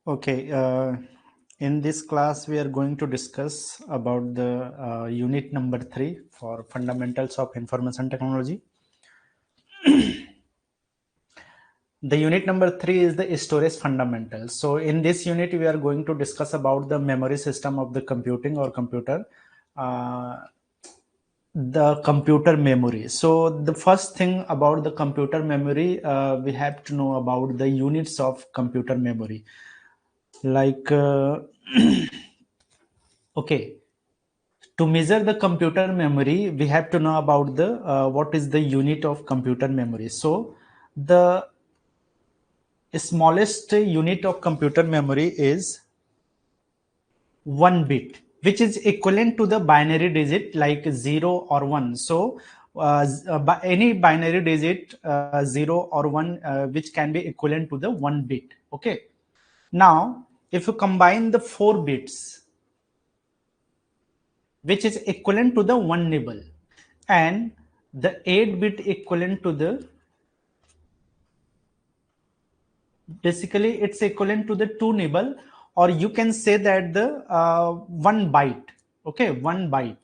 Okay, in this class we are going to discuss about the unit number 3 for fundamentals of information technology. The unit number 3 is the storage fundamentals. So in this unit we are going to discuss about the memory system of the computing or computer, the computer memory. So the first thing about the computer memory, we have to know about the units of computer memory. Like okay, to measure the computer memory, we have to know about the what is the unit of computer memory. So the smallest unit of computer memory is 1 bit, which is equivalent to the binary digit like 0 or 1. So any binary digit 0 or 1 which can be equivalent to the 1 bit. Okay, now if you combine the 4 bits which is equivalent to the 1 nibble, and the 8 bit equivalent to the, basically it's equivalent to the 2 nibble, or you can say that the 1 byte. Okay, 1 byte.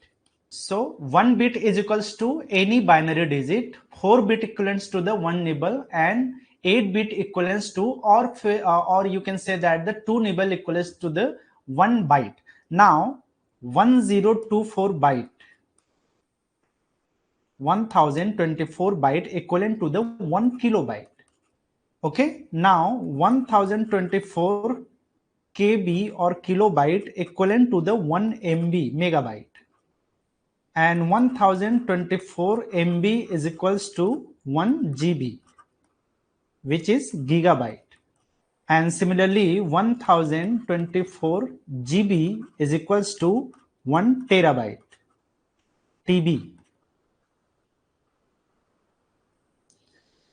So 1 bit is equals to any binary digit, 4 bit equivalents to the 1 nibble, and 8 bit equivalents to, or you can say that the 2 nibble equivalents to the 1 byte. Now 1024 byte, 1024 byte equivalent to the 1 kilobyte. Okay, now 1024 KB or kilobyte equivalent to the 1 MB megabyte, and 1024 MB is equals to 1 GB, which is gigabyte. And similarly 1024 GB is equals to 1 terabyte, TB.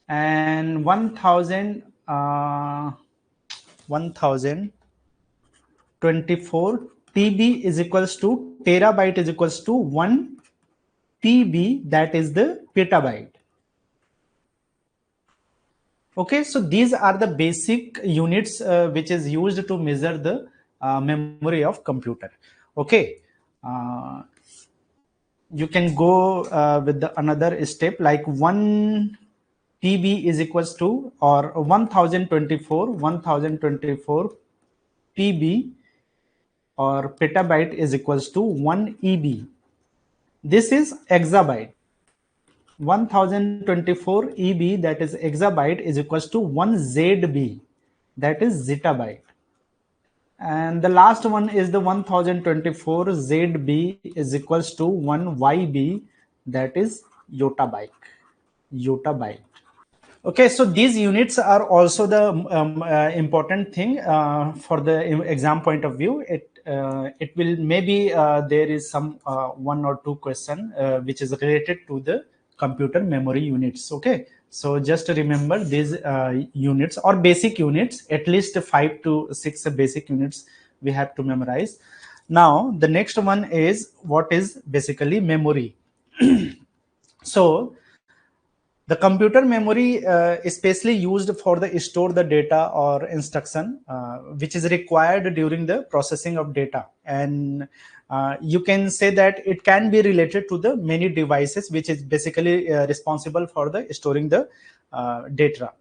And 1024 TB is equals to, terabyte is equals to 1 PB, that is the petabyte. Okay, so these are the basic units which is used to measure the memory of computer. Okay, you can go with the another step, like 1 PB is equals to, or 1024 PB or petabyte is equals to 1 EB. This is exabyte. 1024 EB, that is exabyte, is equals to 1 ZB, that is zettabyte. And the last one is the 1024 ZB is equals to 1 YB, that is yottabyte. Okay, so these units are also the important thing for the exam point of view. It will maybe there is some one or two question which is related to the computer memory units. Okay, so just remember these units or basic units, at least 5 to 6 basic units we have to memorize. Now the next one is what is basically memory. So the computer memory is specially used for the store the data or instruction which is required during the processing of data, and you can say that it can be related to the many devices which is basically responsible for the storing the data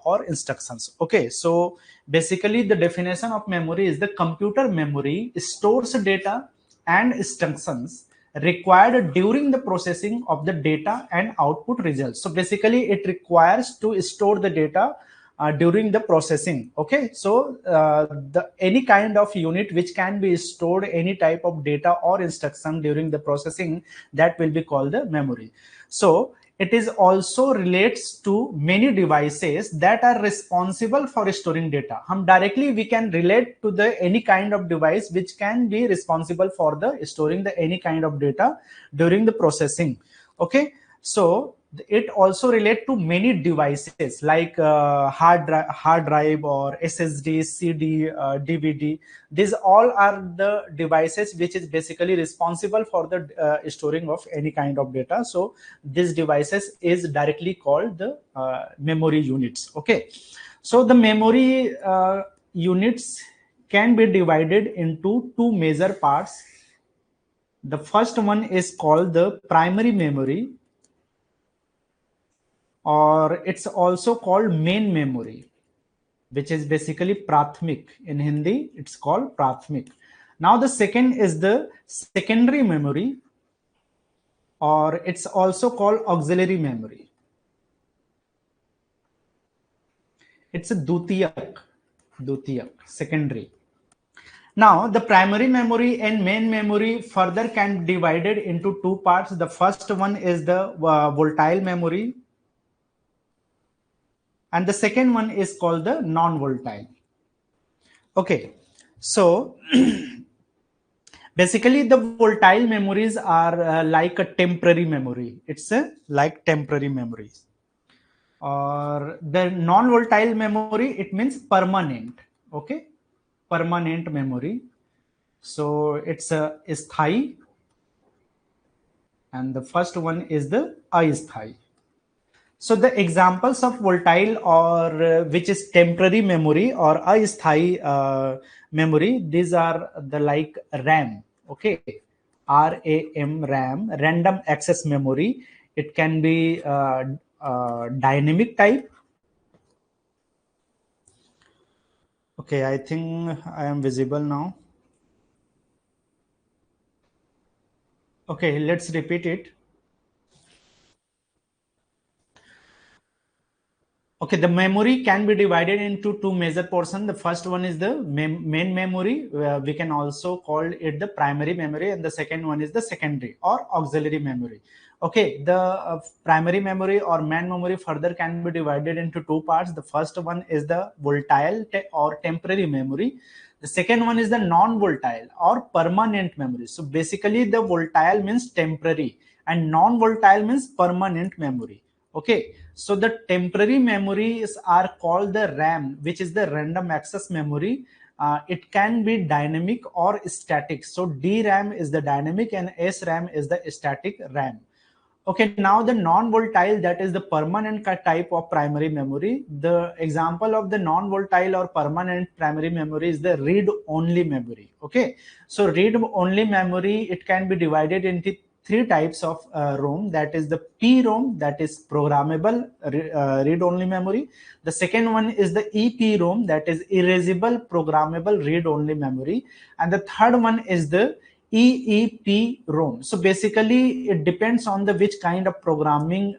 or instructions. Okay, so basically the definition of memory is the computer memory stores data and instructions required during the processing of the data and output results. So basically it requires to store the data during the processing. Okay, so the any kind of unit which can be stored any type of data or instruction during the processing, that will be called the memory. So it is also relates to many devices that are responsible for storing data. Directly we can relate to the any kind of device which can be responsible for the storing the any kind of data during the processing. Okay, so it also relate to many devices like hard drive or SSD, CD, DVD. These all are the devices which is basically responsible for the storing of any kind of data. So these devices is directly called the memory units. Okay, so the memory units can be divided into two major parts. The first one is called the primary memory, or it's also called main memory, which is basically prathmik. In Hindi, it's called prathmik. Now, the second is the secondary memory, or it's also called auxiliary memory. It's a dutiyak, secondary. Now, the primary memory and main memory further can be divided into two parts. The first one is the volatile memory, and the second one is called the non-volatile. Okay, so basically the volatile memories are like a temporary memory. It's like temporary memories. Or the non-volatile memory, it means permanent. Okay, permanent memory. So it's a sthai, and the first one is the asthai. So the examples of volatile, or which is temporary memory, or asthai memory, these are the like RAM. Okay, RAM, RAM, random access memory. It can be dynamic type. Okay, I think I am visible now. Okay, let's repeat it. Okay, the memory can be divided into two major portions. The first one is the main memory. We can also call it the primary memory, and the second one is the secondary or auxiliary memory. Okay, the primary memory or main memory further can be divided into two parts. The first one is the volatile or temporary memory. The second one is the non-volatile or permanent memory. So basically, the volatile means temporary, and non-volatile means permanent memory. Okay, so the temporary memories are called the RAM, which is the random access memory. It can be dynamic or static. So DRAM is the dynamic and SRAM is the static RAM. Okay, now the non-volatile, that is the permanent type of primary memory. The example of the non-volatile or permanent primary memory is the read-only memory. Okay, so read-only memory, it can be divided into three types of ROM. That is the PROM, that is programmable read-only memory. The second one is the EPROM, that is erasable programmable read-only memory. And the third one is the EEPROM. So basically, it depends on the which kind of programming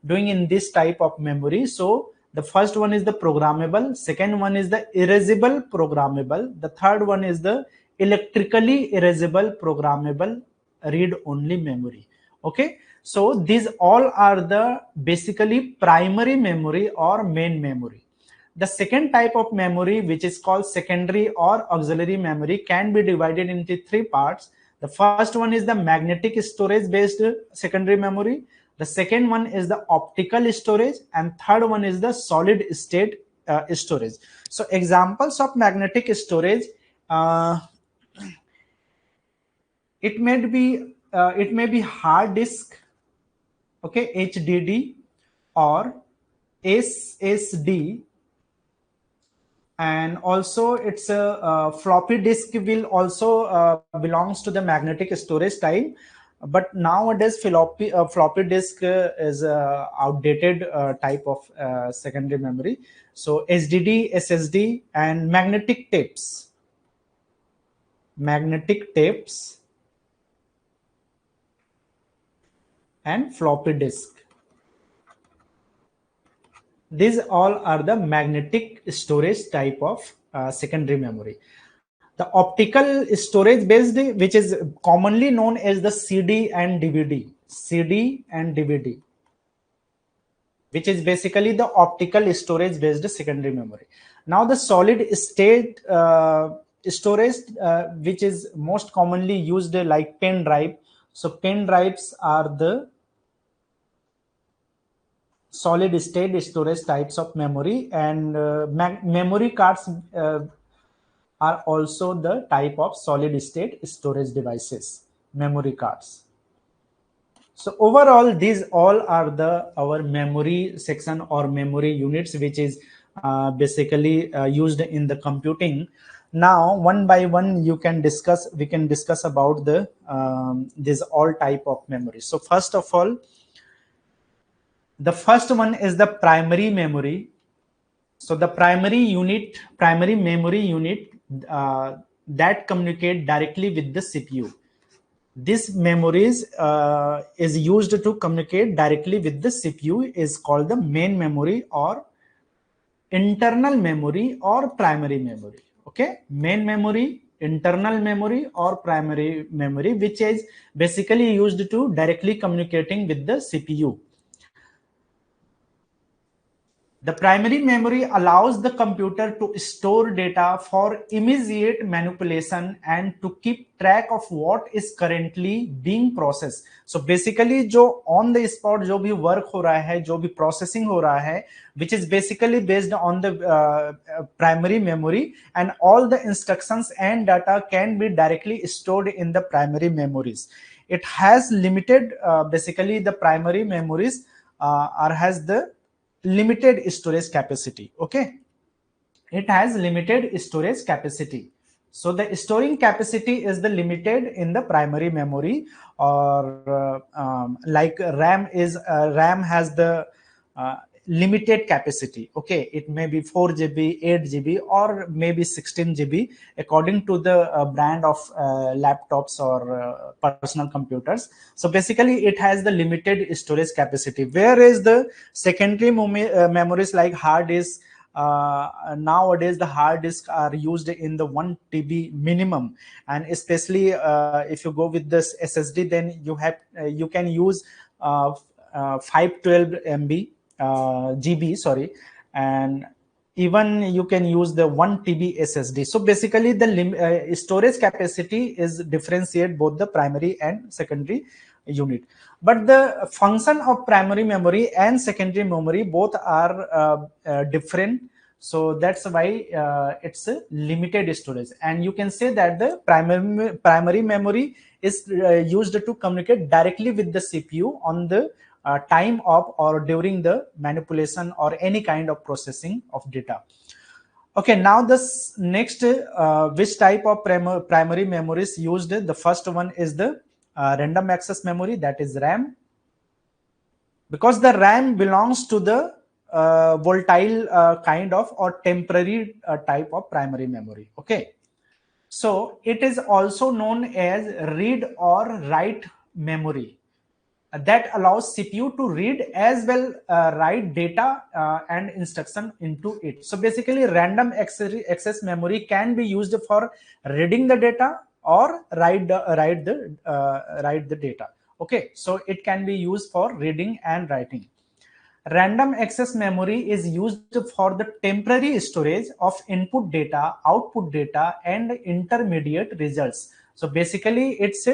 doing in this type of memory. So the first one is the programmable, second one is the erasable programmable, the third one is the electrically erasable programmable read-only memory. Okay, so these all are the basically primary memory or main memory. The second type of memory, which is called secondary or auxiliary memory, can be divided into three parts. The first one is the magnetic storage based secondary memory. The second one is the optical storage, and third one is the solid state storage. So examples of magnetic storage, uh, it may be hard disk, okay, HDD, or SSD, and also it's a floppy disk will also belongs to the magnetic storage type. But nowadays floppy disk is outdated type of secondary memory. So HDD, SSD, and magnetic tapes and floppy disk, these all are the magnetic storage type of secondary memory. The optical storage based, which is commonly known as the CD and DVD, which is basically the optical storage based secondary memory. Now the solid state storage, which is most commonly used like pen drive. So pen drives are the solid state storage types of memory, and memory cards are also the type of solid state storage devices, memory cards. So overall, these all are the our memory section or memory units, which is basically used in the computing. Now one by one we can discuss about the this all type of memory. So first of all, the first one is the primary memory. So the primary memory unit that communicate directly with the CPU. This memories is used to communicate directly with the CPU is called the main memory or internal memory or primary memory. Okay, main memory, internal memory or primary memory, which is basically used to directly communicating with the CPU. The primary memory allows the computer to store data for immediate manipulation and to keep track of what is currently being processed. So basically जो on the spot जो भी work हो रहा है, जो भी processing हो रहा है, which is basically based on the primary memory, and all the instructions and data can be directly stored in the primary memories. It has limited basically the primary memories or has the limited storage capacity. Okay, it has limited storage capacity. So the storing capacity is the limited in the primary memory, or like RAM has the limited capacity. Okay, it may be 4 GB, 8 GB, or maybe 16 GB according to the brand of laptops or personal computers. So basically it has the limited storage capacity, whereas the secondary memories like hard disk, nowadays the hard disks are used in the 1 TB minimum, and especially if you go with this SSD, then you can use 512 MB GB, sorry, and even you can use the 1 TB SSD. So basically the storage capacity is differentiate both the primary and secondary unit, but the function of primary memory and secondary memory both are different. So that's why it's a limited storage, and you can say that the primary memory is used to communicate directly with the CPU on the time of or during the manipulation or any kind of processing of data. Okay, now this next which type of primary memory is used? The first one is the random access memory, that is RAM, because the RAM belongs to the volatile kind of or temporary type of primary memory. Okay, so it is also known as read or write memory that allows CPU to read as well write data and instruction into it. So basically random access memory can be used for reading the data or write the data. Okay, so it can be used for reading and writing. Random access memory is used for the temporary storage of input data, output data, and intermediate results. So basically, it's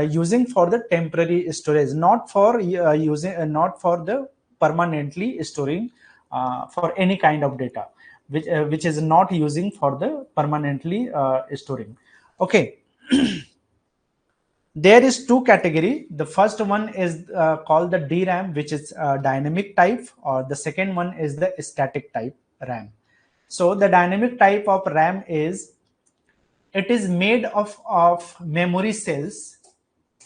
using for the temporary storage, not for not for the permanently storing for any kind of data, which is not using for the permanently storing. Okay. There is two category. The first one is called the DRAM, which is dynamic type, or the second one is the static type RAM. So the dynamic type of RAM is, it is made of memory cells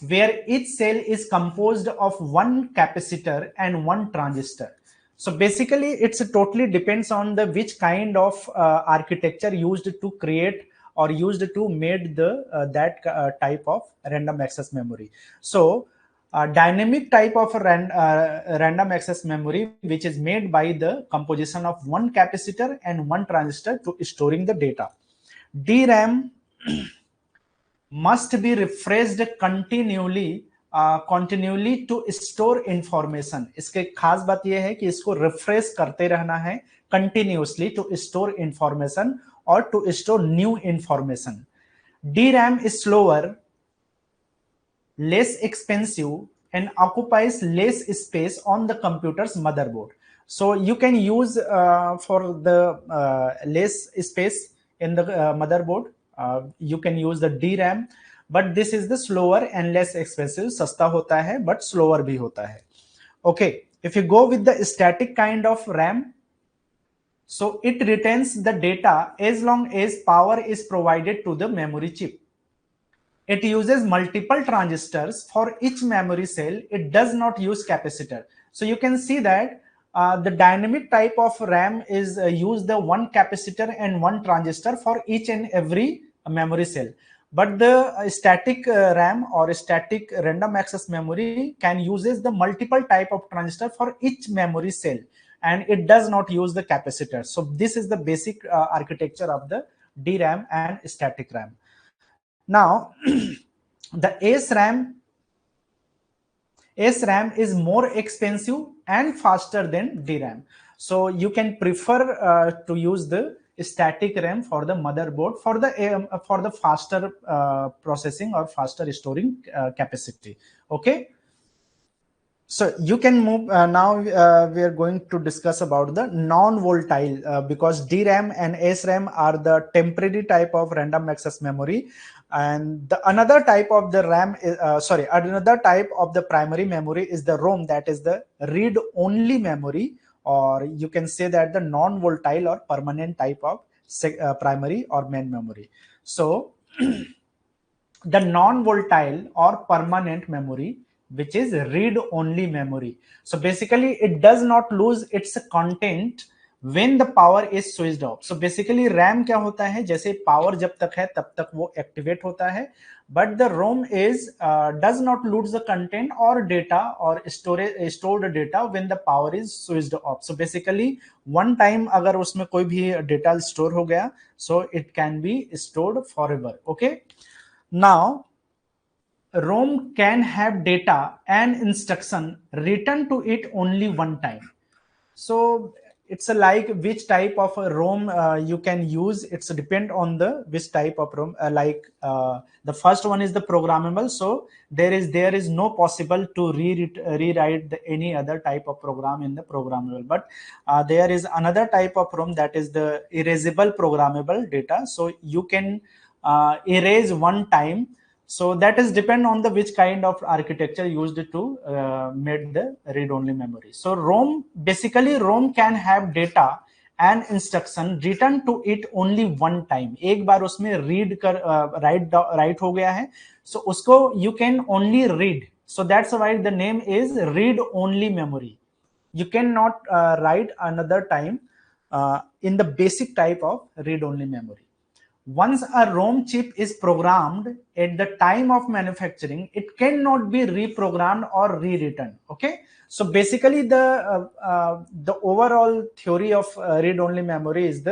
where each cell is composed of one capacitor and one transistor. So basically it's totally depends on the which kind of architecture used to create or used to made the that type of random access memory. So dynamic type of random access memory, which is made by the composition of one capacitor and one transistor to storing the data. DRAM must be refreshed continually to store information. इसके खास बात यह है कि इसको refresh करते रहना है continuously to store information or to store new information. DRAM is slower, less expensive, and occupies less space on the computer's motherboard. So you can use for the less space in the motherboard, you can use the DRAM, but this is the slower and less expensive. सस्ता होता है but slower भी होता है. Okay, if you go with the static kind of RAM, So it retains the data as long as power is provided to the memory chip. It uses multiple transistors for each memory cell. It does not use capacitor. So you can see that the dynamic type of RAM is use the one capacitor and one transistor for each and every memory cell. But the static RAM or static random access memory can uses the multiple type of transistor for each memory cell, and it does not use the capacitor. So this is the basic architecture of the DRAM and static RAM. Now, the SRAM is more expensive and faster than DRAM. So you can prefer to use the static RAM for the motherboard for the faster processing or faster storing capacity. Okay. So you can move now. We are going to discuss about the non-volatile because DRAM and SRAM are the temporary type of random access memory, and the another type of the RAM is, another type of the primary memory is the ROM, that is the read-only memory, or you can say that the non-volatile or permanent type of primary or main memory. So the non-volatile or permanent memory, which is read-only memory. So basically it does not lose its content when the power is switched off. So basically RAM क्या होता है, जैसे power जब तक है तब तक वो activate होता है, but the ROM is does not lose the content or data or stored data when the power is switched off. So basically one time अगर उसमें कोई भी data store हो गया, so it can be stored forever. Okay. Now, ROM can have data and instruction written to it only one time. So it's a like which type of a ROM you can use. It's depend on the which type of ROM. The first one is the programmable. So there is no possible to rewrite any other type of program in the programmable. But there is another type of ROM, that is the erasable programmable data. So you can erase one time. So that is depend on the which kind of architecture used to made the read-only memory. So ROM can have data and instruction written to it only one time. एक बार उसमें read कर write हो गया है, so उसको you can only read. So that's why the name is read-only memory. You cannot write another time in the basic type of read-only memory. Once a ROM chip is programmed at the time of manufacturing, it cannot be reprogrammed or rewritten. Okay. So basically the overall theory of read-only memory is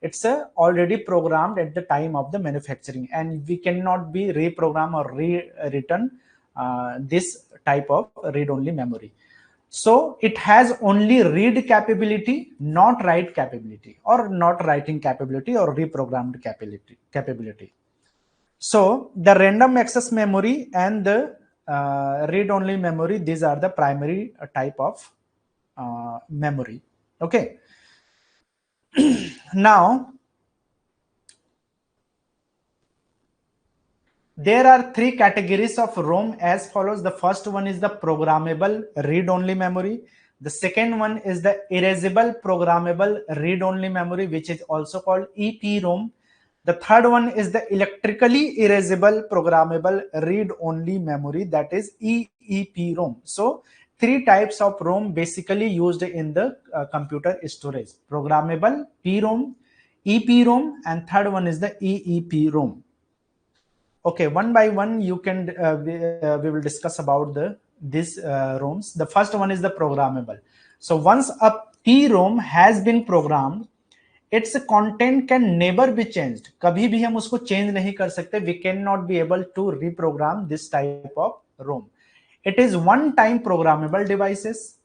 it's already programmed at the time of the manufacturing, and we cannot be reprogrammed or rewritten this type of read-only memory. So it has only read capability, not write capability, or not writing capability or reprogrammed capability. So the random access memory and the read-only memory, these are the primary type of memory. Okay. Now, there are three categories of ROM as follows. The first one is the programmable read-only memory. The second one is the erasable programmable read-only memory, which is also called EPROM. The third one is the electrically erasable programmable read-only memory, that is EEPROM. So three types of ROM basically used in the computer storage: programmable, PROM, EPROM, and third one is the EEPROM. Okay, one by one you can we will discuss about these ROMs. The first one is the programmable. So once a PROM has been programmed, its content can never be changed. कभी भी हम उसको change नहीं कर सकते. We cannot be able to reprogram this type of ROM. It is one-time programmable devices.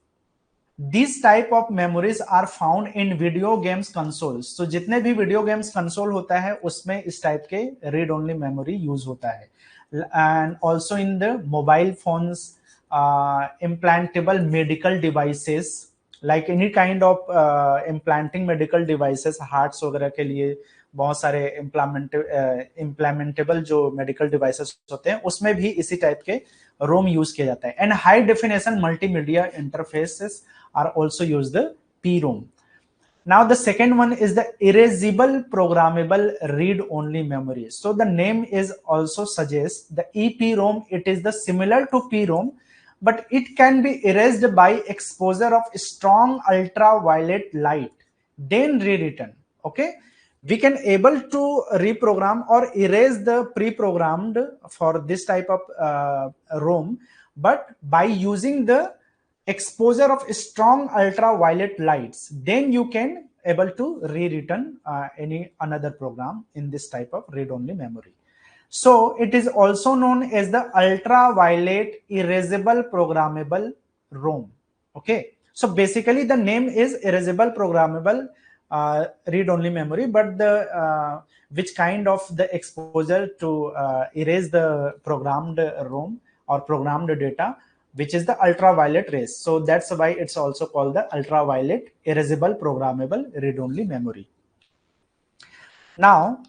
These type of memories are found in video games consoles. So जितने भी video games console होता है उसमें इस type के read only memory use होता है. And also in the mobile phones, implantable medical devices, like any kind of implanting medical devices, hearts वगैरह के लिए बहुत सारे implementable जो medical devices होते हैं उसमें भी इसी type के ROM use किया जाता है. And high definition multimedia interfaces are also used the PROM. Now the second one is the erasable programmable read-only memory. So the name is also suggests the EPROM. It is the similar to PROM, but it can be erased by exposure of strong ultraviolet light, then rewritten. Okay, we can able to reprogram or erase the pre-programmed for this type of ROM, but by using the exposure of strong ultraviolet lights, then you can able to rewritten any another program in this type of read-only memory. So it is also known as the ultraviolet erasable programmable ROM. Okay, so basically the name is erasable programmable read-only memory, but the which kind of the exposure to erase the programmed ROM or programmed data, which is the ultraviolet rays. So that's why it's also called the ultraviolet erasable programmable read-only memory. Now,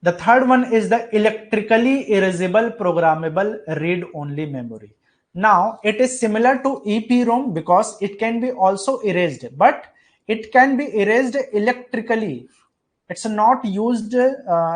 the third one is the electrically erasable programmable read-only memory. Now, it is similar to EPROM because it can be also erased, but it can be erased electrically. It's not used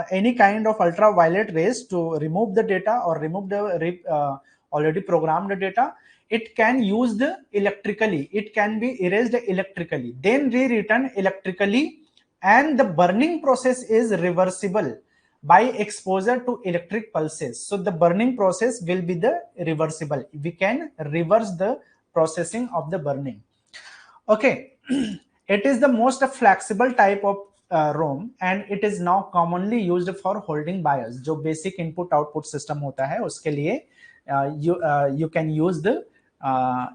any kind of ultraviolet rays to remove the data or remove the already programmed data. It can used electrically. It can be erased electrically, then rewritten electrically, and the burning process is reversible by exposure to electric pulses. So the burning process will be the reversible. We can reverse the processing of the burning. Okay, it is the most flexible type of ROM and it is now commonly used for holding BIOS. जो basic input output system होता है उसके लिए you can use the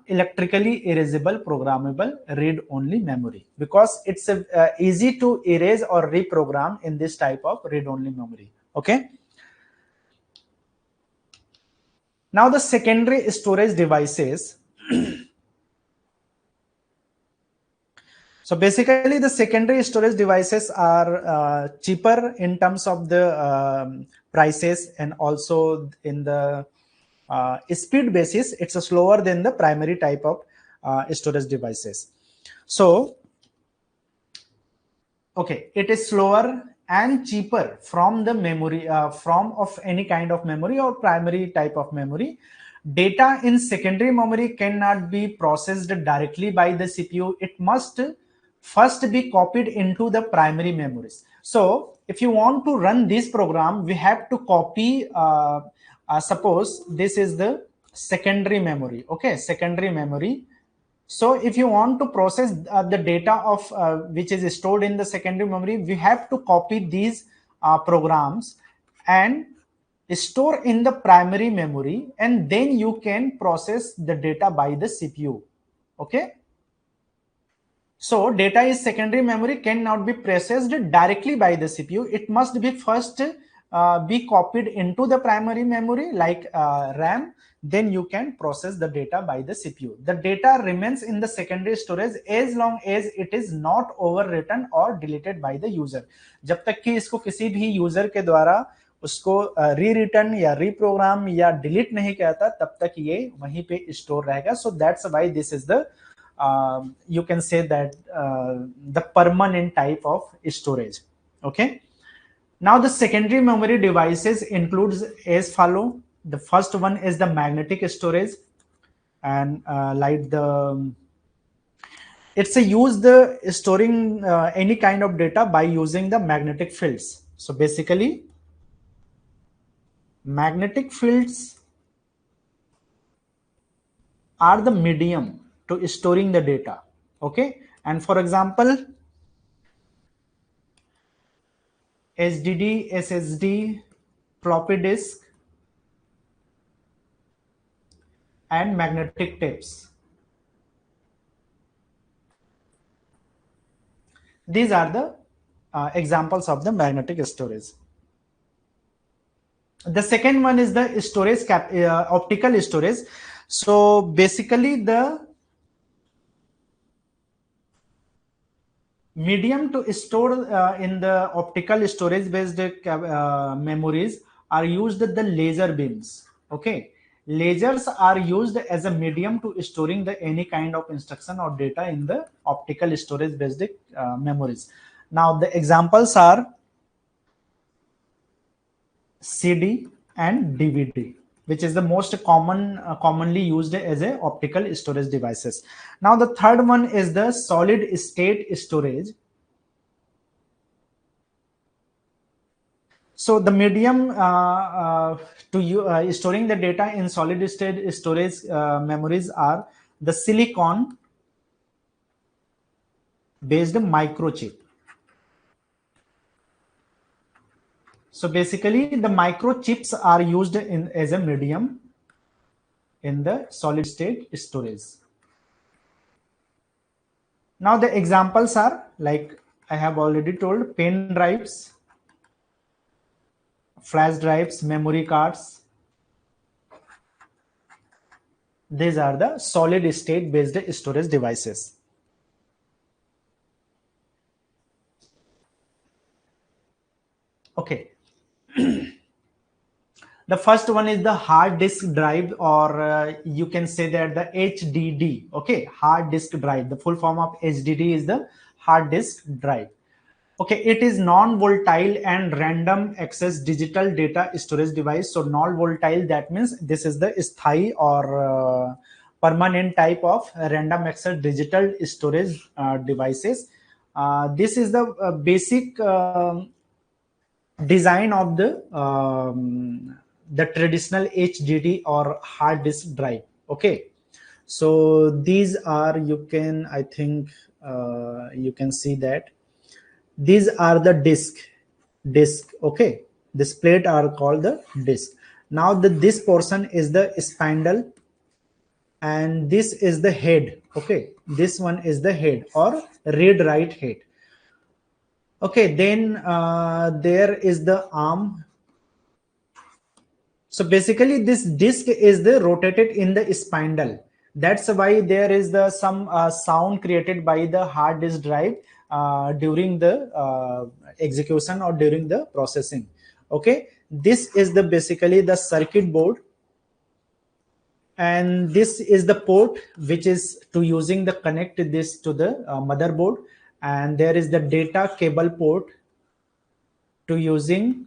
electrically erasable programmable read only memory because it's easy to erase or reprogram in this type of read only memory. Okay, now the secondary storage devices. So basically the secondary storage devices are cheaper in terms of the prices and also in the speed basis. It's slower than the primary type of storage devices. So, okay, it is slower and cheaper from the memory, from of any kind of memory or primary type of memory. Data in secondary memory cannot be processed directly by the CPU. It must first be copied into the primary memories. So if you want to run this program, we have to copy, suppose this is the secondary memory. Okay, secondary memory. So if you want to process the data of which is stored in the secondary memory, we have to copy these programs and store in the primary memory, and then you can process the data by the CPU. Okay. So data is secondary memory cannot be processed directly by the CPU. It must be first be copied into the primary memory like RAM. Then you can process the data by the CPU. The data remains in the secondary storage as long as it is not overwritten or deleted by the user. जब तक कि इसको किसी भी user के द्वारा उसको रीरिटर्न या रीप्रोग्राम या डिलीट नहीं कहता, तब तक ये वहीं पे स्टोर रहेगा. So that's why this is the you can say that the permanent type of storage. Okay. Now the secondary memory devices includes as follow. The first one is the magnetic storage, and like the it's a use the storing any kind of data by using the magnetic fields. So basically magnetic fields are the medium to storing the data. Okay, and for example HDD, SSD, floppy disk, and magnetic tapes. These are the examples of the magnetic storage. The second one is the storage optical storage. So basically the medium to store in the optical storage based memories are used the laser beams. Okay, Lasers are used as a medium to storing the any kind of instruction or data in the optical storage based memories. Now the examples are CD and DVD, which is the most commonly used as a optical storage devices. Now the third one is the solid state storage. So the medium to you storing the data in solid state storage memories are the silicon based microchip. So basically the microchips are used in as a medium in the solid state storage. Now the examples are like I have already told: pen drives, flash drives, memory cards. These are the solid state based storage devices. Okay. The first one is the hard disk drive, or you can say that the HDD. Okay, hard disk drive. The full form of HDD is the hard disk drive. Okay, it is non-volatile and random access digital data storage device. So non-volatile, that means this is the sthayi or permanent type of random access digital storage devices. This is the basic design of the traditional HDD or hard disk drive. Okay, so these are, you can, I think you can see that these are the disk. Okay, this plate are called the disk. Now this portion is the spindle, and this is the head. Okay, this one is the head or read write head. Okay, then there is the arm. So basically this disk is the rotated in the spindle. That's why there is the some sound created by the hard disk drive during the execution or during the processing. Okay, this is the basically the circuit board, and this is the port which is to using the connect this to the motherboard, and there is the data cable port to using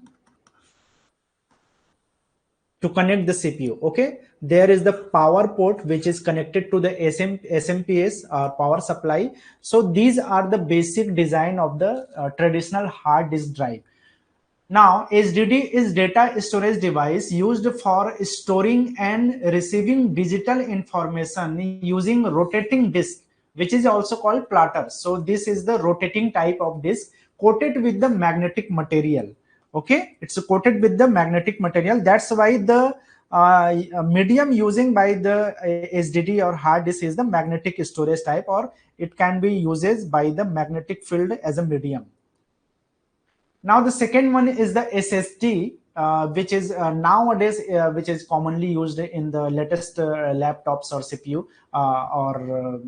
to connect the CPU. Okay, there is the power port which is connected to the SMPS power supply. So these are the basic design of the traditional hard disk drive. Now HDD is data storage device used for storing and receiving digital information using rotating disk, which is also called platter. So this is the rotating type of disk coated with the magnetic material. Okay, it's coated with the magnetic material. That's why the medium using by the HDD or hard disk is the magnetic storage type, or it can be used by the magnetic field as a medium. Now the second one is the SSD, which is nowadays which is commonly used in the latest laptops or CPU or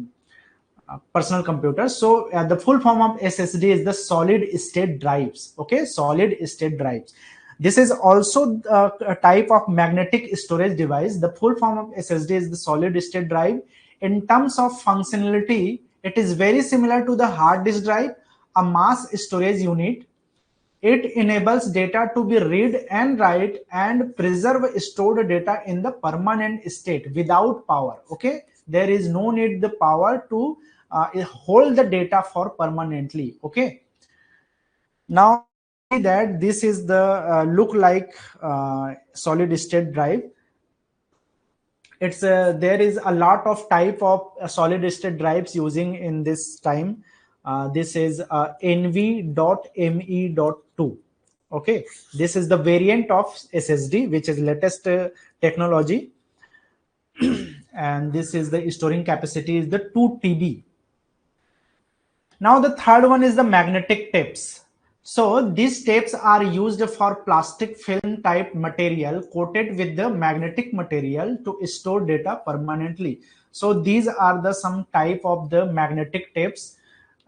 personal computers. So the full form of SSD is the solid state drives. Okay, solid state drives. This is also a type of magnetic storage device. The full form of SSD is the solid state drive. In terms of functionality, it is very similar to the hard disk drive, a mass storage unit. It enables data to be read and write and preserve stored data in the permanent state without power. Okay, there is no need the power to hold the data for permanently. Okay, now see that this is the look like solid state drive. It's there is a lot of type of solid state drives using in this time. This is nv.me.2. Okay, this is the variant of SSD which is latest technology, and this is the storing capacity is the 2 TB. Now the third one is the magnetic tapes. So these tapes are used for plastic film type material coated with the magnetic material to store data permanently. So these are the some type of the magnetic tapes,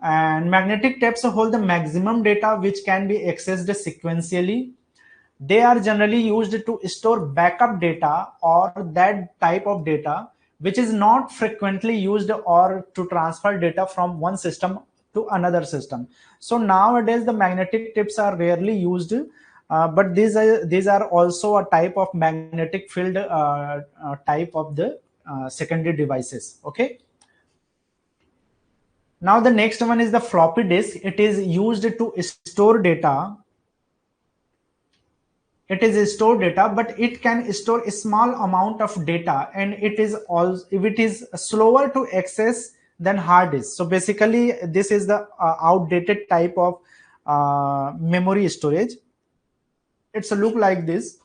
and magnetic tapes hold the maximum data which can be accessed sequentially. They are generally used to store backup data or that type of data which is not frequently used, or to transfer data from one system to another system. So nowadays the magnetic tips are rarely used, but these are also a type of magnetic field type of the secondary devices. Okay. Now the next one is the floppy disk. It is used to store data. It is stored data, but it can store a small amount of data, and it is also, if it is slower to access than hard disk. So basically this is the outdated type of memory storage. It's a look like this.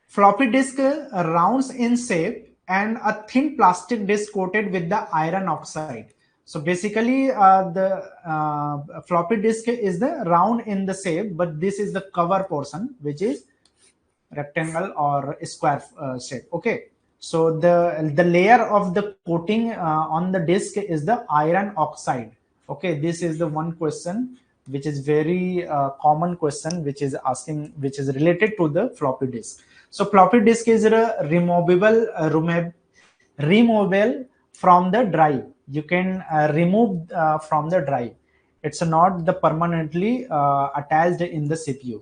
Floppy disk rounds in shape and a thin plastic disk coated with the iron oxide. So basically, the floppy disk is the round in the shape, but this is the cover portion, which is rectangle or square shape. Okay. So the layer of the coating on the disk is the iron oxide. Okay. This is the one question which is very common question, which is asking, which is related to the floppy disk. So floppy disk is a removable from the drive. You can remove from the drive. It's not the permanently attached in the CPU.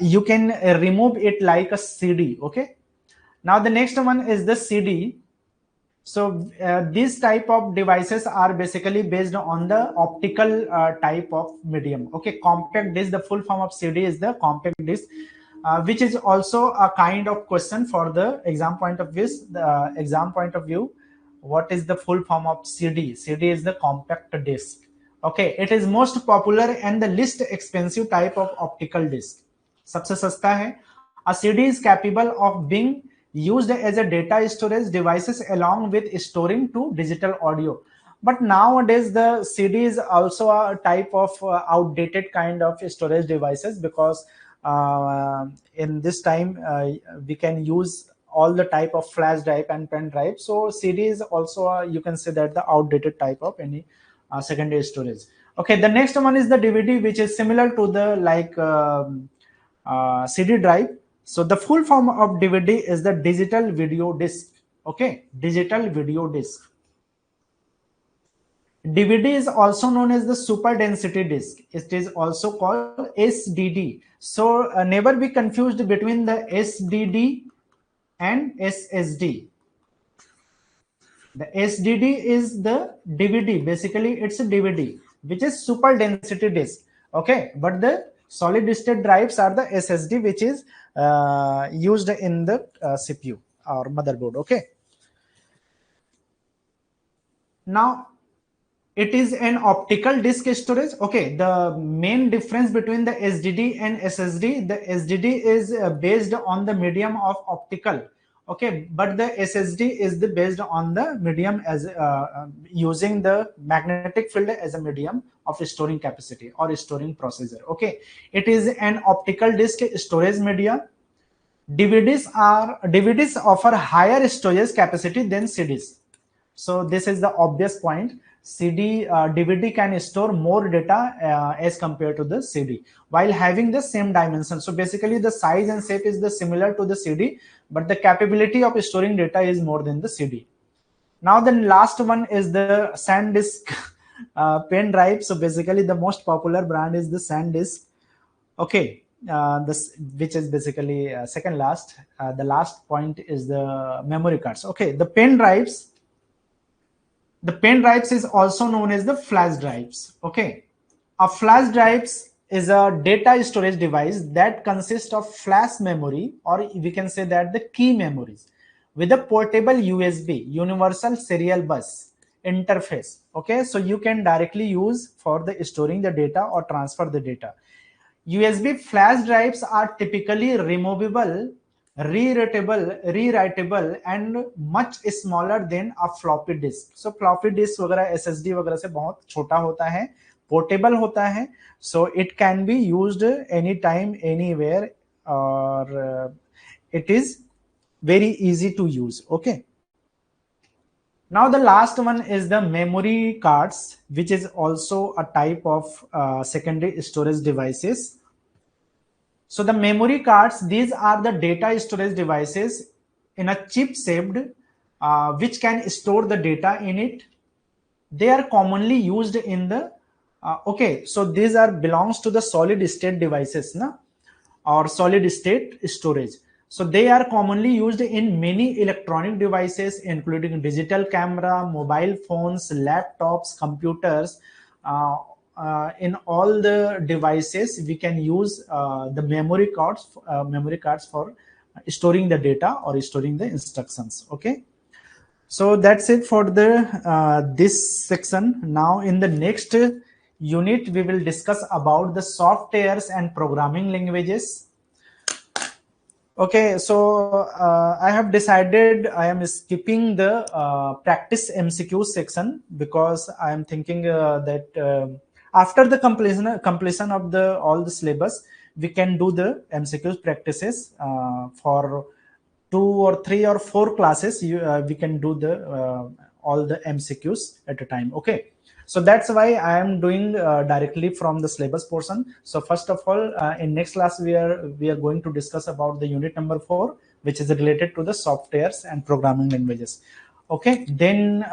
You can remove it like a CD. Okay. Now the next one is the CD. So these type of devices are basically based on the optical type of medium. Okay. Compact disc, the full form of CD is the compact disc, which is also a kind of question for the exam point of view. The exam point of view, what is the full form of CD? CD is the compact disc. Okay. It is most popular and the least expensive type of optical disc. सबसे सस्ता है. A CD is capable of being used as a data storage devices along with storing to digital audio. But nowadays the CD is also a type of outdated kind of storage devices, because in this time we can use all the type of flash drive and pen drive. So CD is also you can say that the outdated type of any secondary storage. Okay, the next one is the DVD, which is similar to the like CD drive. So the full form of DVD is the digital video disc. Okay, digital video disc. DVD is also known as the super density disc. It is also called SDD. So never be confused between the SDD and SSD. The SDD is the DVD. Basically, it's a DVD, which is super density disk. Okay, but the solid state drives are the SSD, which is used in the CPU or motherboard. Okay. Now, it is an optical disk storage. Okay, the main difference between the SDD and SSD, the SDD is based on the medium of optical. Okay, but the SSD is the based on the medium as using the magnetic field as a medium of storing capacity or storing processor. Okay, it is an optical disk storage media. DVDs offer higher storage capacity than CDs. So this is the obvious point. DVD can store more data as compared to the CD while having the same dimension. So basically the size and shape is the similar to the CD, but the capability of storing data is more than the CD. Now the last one is the SanDisk pen drive. So basically the most popular brand is the SanDisk. Okay, this, which is basically second last. The last point is the memory cards. Okay, the pen drives. The pen drives is also known as the flash drives. Okay, a flash drives is a data storage device that consists of flash memory, or we can say that the key memories, with a portable USB, universal serial bus interface. Okay, so you can directly use for the storing the data or transfer the data. USB flash drives are typically removable, rewritable, and much smaller than a floppy disk. So floppy disk वगैरह SSD वगैरह से बहुत छोटा होता है, portable होता है, so it can be used anytime, anywhere, or it is very easy to use. Okay. Now the last one is the memory cards, which is also a type of secondary storage devices. So the memory cards, these are the data storage devices in a chip shaped, which can store the data in it. They are commonly used in the okay, so these are belongs to the solid state devices, na, or solid state storage. So they are commonly used in many electronic devices, including digital camera, mobile phones, laptops, computers. In all the devices, we can use the memory cards for storing the data or storing the instructions. Okay, so that's it for the this section. Now in the next unit, we will discuss about the softwares and programming languages. Okay, so I have decided I am skipping the practice MCQ section because I am thinking that after the completion of the all the syllabus, we can do the MCQ practices for 2 or 3 or 4 classes. We can do the all the MCQs at a time. Okay, so that's why I am doing directly from the syllabus portion. So first of all, in next class we are going to discuss about the unit number 4, which is related to the softwares and programming languages. Okay, then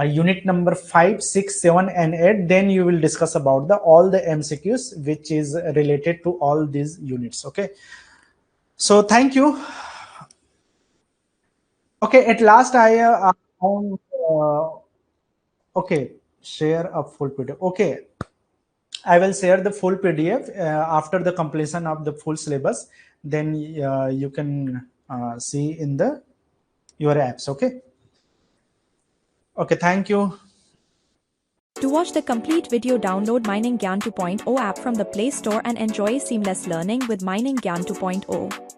unit number 5, 6, 7, and 8, then you will discuss about the all the MCQs which is related to all these units. Okay, so thank you. Okay, at last I found okay, share a full PDF. Okay, I will share the full PDF after the completion of the full syllabus. Then you can see in the your apps. Okay. Okay. Thank you. To watch the complete video, download Mining Gyan 2.0 app from the Play Store and enjoy seamless learning with Mining Gyan 2.0.